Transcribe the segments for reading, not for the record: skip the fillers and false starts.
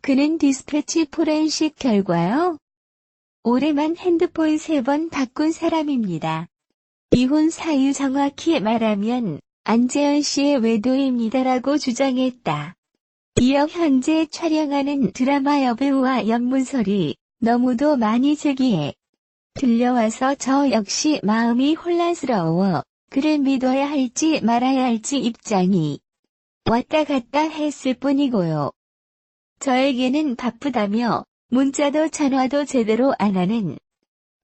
그는 디스패치 포렌식 결과요. 올해만 핸드폰 3번 바꾼 사람입니다. 이혼 사유 정확히 말하면 안재현 씨의 외도입니다라고 주장했다. 이어 현재 촬영하는 드라마 여배우와 연문설이 너무도 많이 제기해 들려와서 저 역시 마음이 혼란스러워 그를 믿어야 할지 말아야 할지 입장이 왔다 갔다 했을 뿐이고요. 저에게는 바쁘다며 문자도 전화도 제대로 안 하는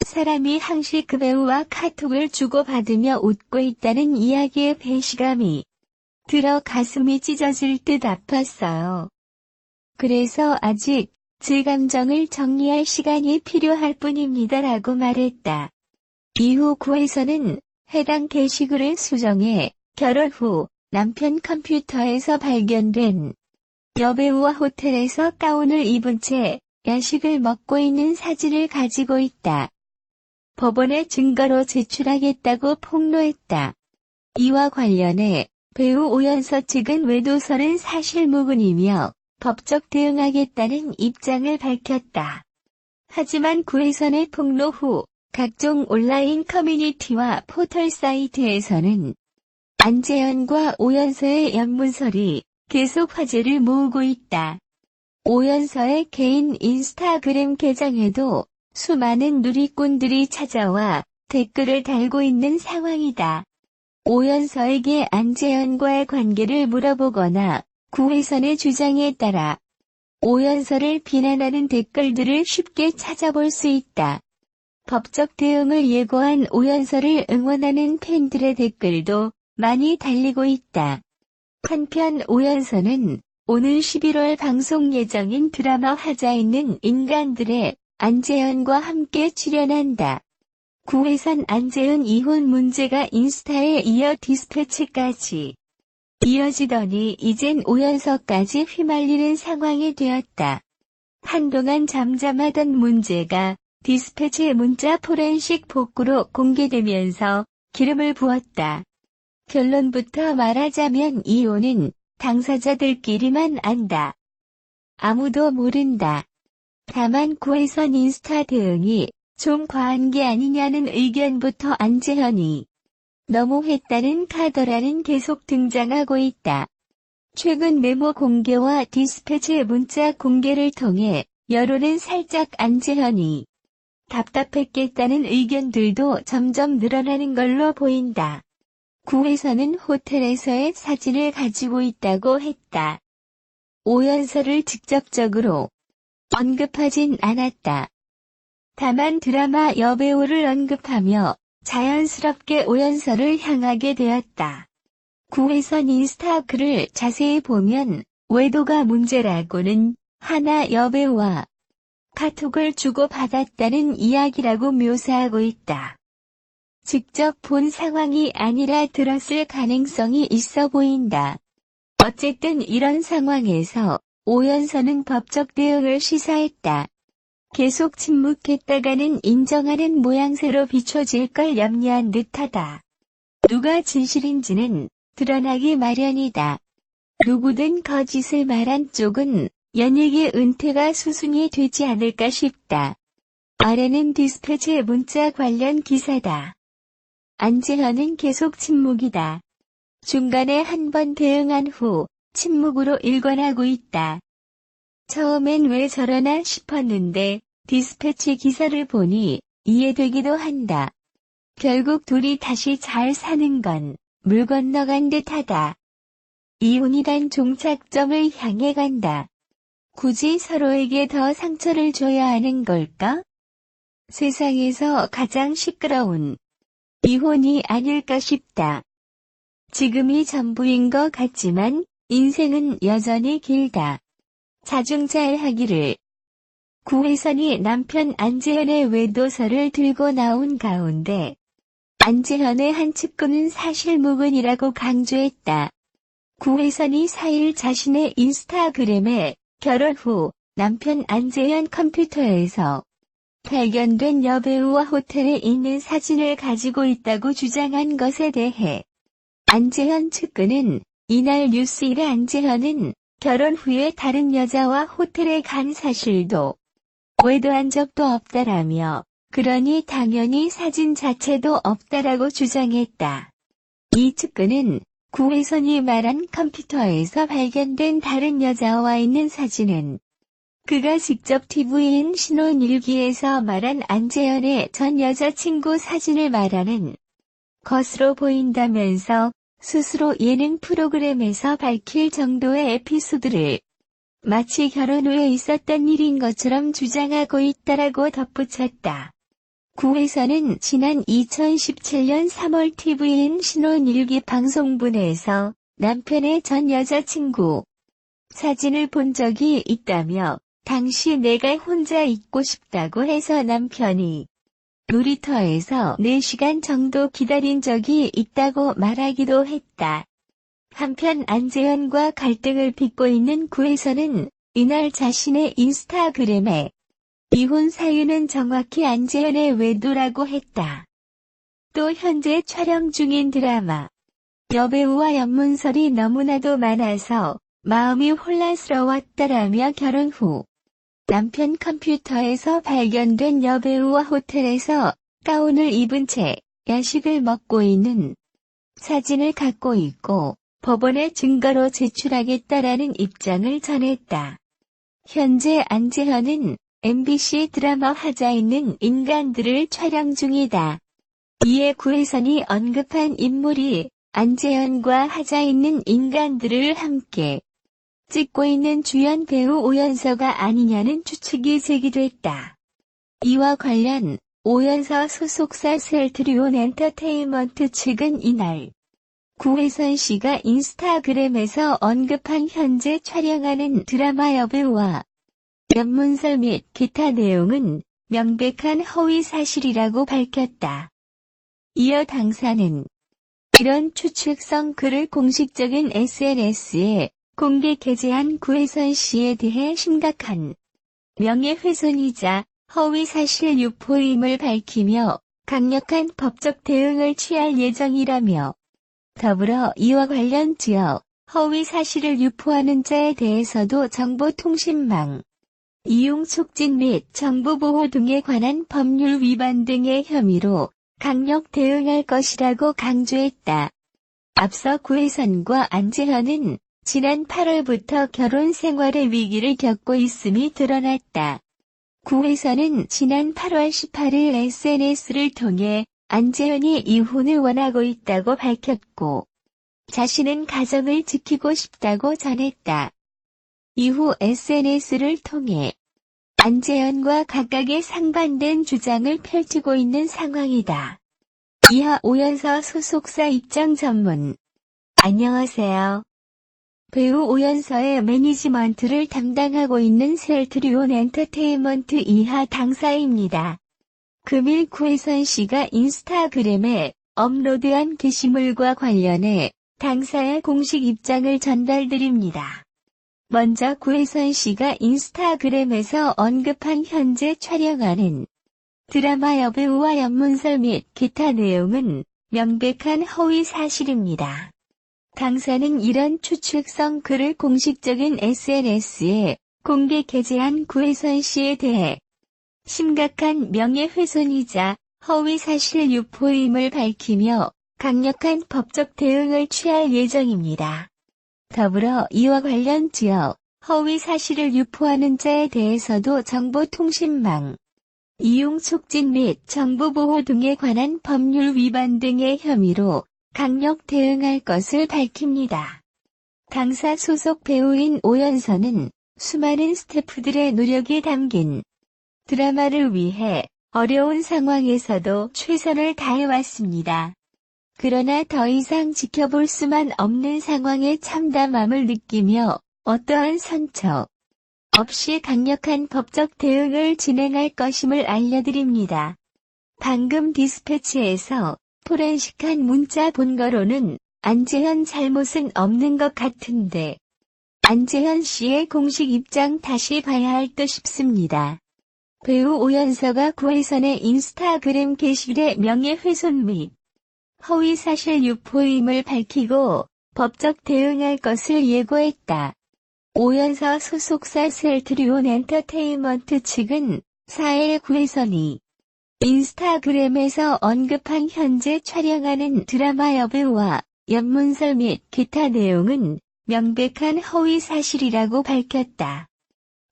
사람이 항시 그 배우와 카톡을 주고받으며 웃고 있다는 이야기에 배신감이 들어 가슴이 찢어질 듯 아팠어요. 그래서 아직 제 감정을 정리할 시간이 필요할 뿐입니다라고 말했다. 이후 구에서는 해당 게시글을 수정해 결혼 후 남편 컴퓨터에서 발견된 여배우와 호텔에서 가운을 입은 채 야식을 먹고 있는 사진을 가지고 있다. 법원에 증거로 제출하겠다고 폭로했다. 이와 관련해 배우 오연서 측은 외도설은 사실무근이며 법적 대응하겠다는 입장을 밝혔다. 하지만 구혜선의 폭로 후 각종 온라인 커뮤니티와 포털 사이트에서는 안재현과 오연서의 연문설이 계속 화제를 모으고 있다. 오연서의 개인 인스타그램 계정에도 수많은 누리꾼들이 찾아와 댓글을 달고 있는 상황이다. 오연서에게 안재현과의 관계를 물어보거나 구혜선의 주장에 따라 오연서를 비난하는 댓글들을 쉽게 찾아볼 수 있다. 법적 대응을 예고한 오연서를 응원하는 팬들의 댓글도 많이 달리고 있다. 한편 오연서는 오늘 11월 방송 예정인 드라마 하자 있는 인간들의 안재현과 함께 출연한다. 구혜선 안재현 이혼 문제가 인스타에 이어 디스패치까지 이어지더니 이젠 오연서까지 휘말리는 상황이 되었다. 한동안 잠잠하던 문제가 디스패치 문자 포렌식 복구로 공개되면서 기름을 부었다. 결론부터 말하자면 이혼은 당사자들끼리만 안다. 아무도 모른다. 다만 구혜선 인스타 대응이 좀 과한 게 아니냐는 의견부터 안재현이 너무했다는 카더라는 계속 등장하고 있다. 최근 메모 공개와 디스패치 문자 공개를 통해 여론은 살짝 안재현이 답답했겠다는 의견들도 점점 늘어나는 걸로 보인다. 구혜선은 호텔에서의 사진을 가지고 있다고 했다. 오연서를 직접적으로 언급하진 않았다. 다만 드라마 여배우를 언급하며 자연스럽게 오연서를 향하게 되었다. 구혜선 인스타 글을 자세히 보면 외도가 문제라고는 하나 여배우와 카톡을 주고받았다는 이야기라고 묘사하고 있다. 직접 본 상황이 아니라 들었을 가능성이 있어 보인다. 어쨌든 이런 상황에서 오연서는 법적 대응을 시사했다. 계속 침묵했다가는 인정하는 모양새로 비춰질 걸 염려한 듯하다. 누가 진실인지는 드러나기 마련이다. 누구든 거짓을 말한 쪽은 연예계 은퇴가 수순이 되지 않을까 싶다. 아래는 디스패치 문자 관련 기사다. 안재현은 계속 침묵이다. 중간에 한 번 대응한 후 침묵으로 일관하고 있다. 처음엔 왜 저러나 싶었는데 디스패치 기사를 보니 이해되기도 한다. 결국 둘이 다시 잘 사는 건 물 건너간 듯하다. 이혼이란 종착점을 향해 간다. 굳이 서로에게 더 상처를 줘야 하는 걸까? 세상에서 가장 시끄러운 이혼이 아닐까 싶다. 지금이 전부인 것 같지만 인생은 여전히 길다. 자중자애하기를. 구혜선이 남편 안재현의 외도설을 들고 나온 가운데 안재현의 한 측근은 사실무근이라고 강조했다. 구혜선이 4일 자신의 인스타그램에 결혼 후 남편 안재현 컴퓨터에서 발견된 여배우와 호텔에 있는 사진을 가지고 있다고 주장한 것에 대해 안재현 측근은 이날 뉴스일에 안재현은 결혼 후에 다른 여자와 호텔에 간 사실도 외도한 적도 없다라며 그러니 당연히 사진 자체도 없다라고 주장했다. 이 측근은 구혜선이 말한 컴퓨터에서 발견된 다른 여자와 있는 사진은 그가 직접 TVN 신혼일기에서 말한 안재현의 전 여자친구 사진을 말하는 것으로 보인다면서 스스로 예능 프로그램에서 밝힐 정도의 에피소드를 마치 결혼 후에 있었던 일인 것처럼 주장하고 있다라고 덧붙였다. 구혜선은 지난 2017년 3월 TVN 신혼일기 방송분에서 남편의 전 여자친구 사진을 본 적이 있다며 당시 내가 혼자 있고 싶다고 해서 남편이 놀이터에서 4시간 정도 기다린 적이 있다고 말하기도 했다. 한편 안재현과 갈등을 빚고 있는 구혜선은 이날 자신의 인스타그램에 이혼 사유는 정확히 안재현의 외도라고 했다. 또 현재 촬영 중인 드라마 여배우와 연문설이 너무나도 많아서 마음이 혼란스러웠다라며 결혼 후 남편 컴퓨터에서 발견된 여배우와 호텔에서 가운을 입은 채 야식을 먹고 있는 사진을 갖고 있고 법원에 증거로 제출하겠다라는 입장을 전했다. 현재 안재현은 MBC 드라마 하자 있는 인간들을 촬영 중이다. 이에 구혜선이 언급한 인물이 안재현과 하자 있는 인간들을 함께 찍고 있는 주연 배우 오연서가 아니냐는 추측이 제기됐다. 이와 관련 오연서 소속사 셀트리온 엔터테인먼트 측은 이날 구혜선 씨가 인스타그램에서 언급한 현재 촬영하는 드라마 여배우와 연문설 및 기타 내용은 명백한 허위 사실이라고 밝혔다. 이어 당사는 이런 추측성 글을 공식적인 SNS에 공개 게재한 구혜선 씨에 대해 심각한 명예훼손이자 허위사실 유포임을 밝히며 강력한 법적 대응을 취할 예정이라며 더불어 이와 관련 지역 허위사실을 유포하는 자에 대해서도 정보통신망 이용 촉진 및 정보보호 등에 관한 법률 위반 등의 혐의로 강력 대응할 것이라고 강조했다. 앞서 구혜선과 안재현은 지난 8월부터 결혼 생활의 위기를 겪고 있음이 드러났다. 구혜선은 지난 8월 18일 SNS를 통해 안재현이 이혼을 원하고 있다고 밝혔고 자신은 가정을 지키고 싶다고 전했다. 이후 SNS를 통해 안재현과 각각의 상반된 주장을 펼치고 있는 상황이다. 이하 오연서 소속사 입장 전문. 안녕하세요. 배우 오연서의 매니지먼트를 담당하고 있는 셀트리온 엔터테인먼트 이하 당사입니다. 금일 구혜선 씨가 인스타그램에 업로드한 게시물과 관련해 당사의 공식 입장을 전달드립니다. 먼저 구혜선 씨가 인스타그램에서 언급한 현재 촬영하는 드라마 여배우와 연문설 및 기타 내용은 명백한 허위 사실입니다. 당사는 이런 추측성 글을 공식적인 SNS에 공개 게재한 구혜선 씨에 대해 심각한 명예훼손이자 허위사실 유포임을 밝히며 강력한 법적 대응을 취할 예정입니다. 더불어 이와 관련 지역 허위사실을 유포하는 자에 대해서도 정보통신망 이용 촉진 및 정보보호 등에 관한 법률 위반 등의 혐의로 강력 대응할 것을 밝힙니다. 당사 소속 배우인 오연서는 수많은 스태프들의 노력이 담긴 드라마를 위해 어려운 상황에서도 최선을 다해왔습니다. 그러나 더 이상 지켜볼 수만 없는 상황에 참담함을 느끼며 어떠한 선처 없이 강력한 법적 대응을 진행할 것임을 알려드립니다. 방금 디스패치에서 포렌식한 문자 본 거로는 안재현 잘못은 없는 것 같은데 안재현 씨의 공식 입장 다시 봐야 할 듯 싶습니다. 배우 오연서가 구혜선의 인스타그램 게시글에 명예훼손 및 허위사실 유포임을 밝히고 법적 대응할 것을 예고했다. 오연서 소속사 셀트리온 엔터테인먼트 측은 4일 구혜선이 인스타그램에서 언급한 현재 촬영하는 드라마 여배우와 연문서 및 기타 내용은 명백한 허위 사실이라고 밝혔다.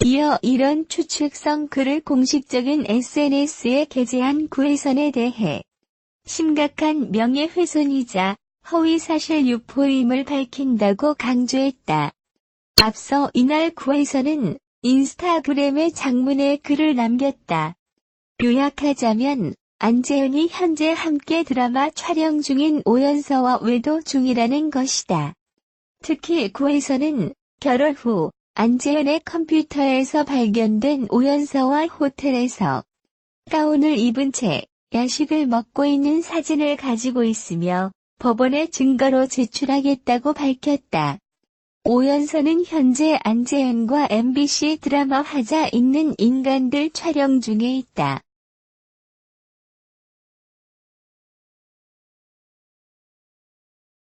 이어 이런 추측성 글을 공식적인 SNS에 게재한 구혜선에 대해 심각한 명예훼손이자 허위사실 유포임을 밝힌다고 강조했다. 앞서 이날 구혜선은 인스타그램에 장문의 글을 남겼다. 요약하자면 안재현이 현재 함께 드라마 촬영 중인 오연서와 외도 중이라는 것이다. 특히 구혜선은 결혼 후 안재현의 컴퓨터에서 발견된 오연서와 호텔에서 가운을 입은 채 야식을 먹고 있는 사진을 가지고 있으며 법원에 증거로 제출하겠다고 밝혔다. 오연서는 현재 안재현과 MBC 드라마 하자 있는 인간들 촬영 중에 있다.